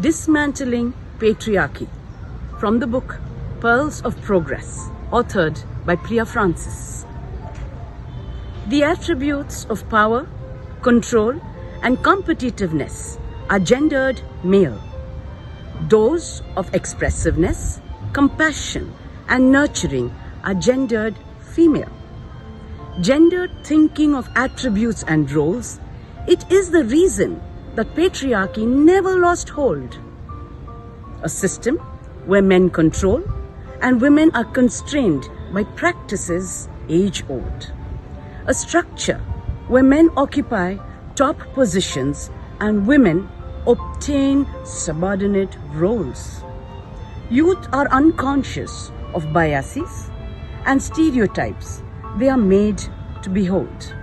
Dismantling Patriarchy, from the book Pearls of Progress, authored by Priya Francis. The attributes of power, control, and competitiveness are gendered male. Those of expressiveness, compassion, and nurturing are gendered female. Gendered thinking of attributes and roles, it is the reason that patriarchy never lost hold. A system where men control and women are constrained by practices age-old. A structure where men occupy top positions and women obtain subordinate roles. Youth are unconscious of biases and stereotypes they are made to behold.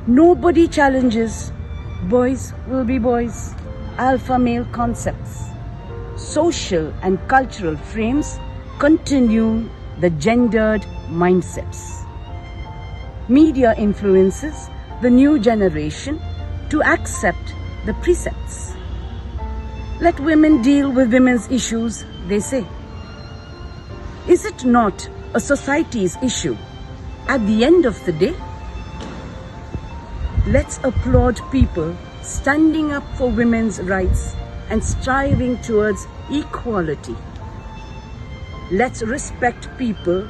Nobody challenges boys will be boys, alpha male concepts. Social and cultural frames continue the gendered mindsets. Media influences the new generation to accept the precepts. Let women deal with women's issues, they say. Is it not a society's issue at the end of the day? Let's applaud people standing up for women's rights and striving towards equality. Let's respect people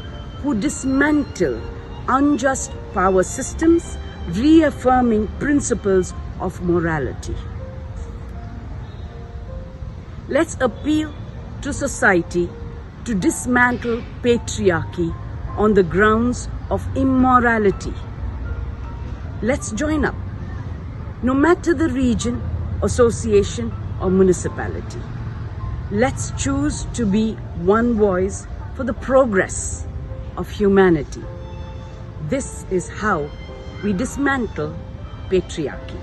who dismantle unjust power systems, reaffirming principles of morality. Let's appeal to society to dismantle patriarchy on the grounds of immorality. Let's join up, no matter the region, association, or municipality. Let's choose to be one voice for the progress of humanity. This is how we dismantle patriarchy.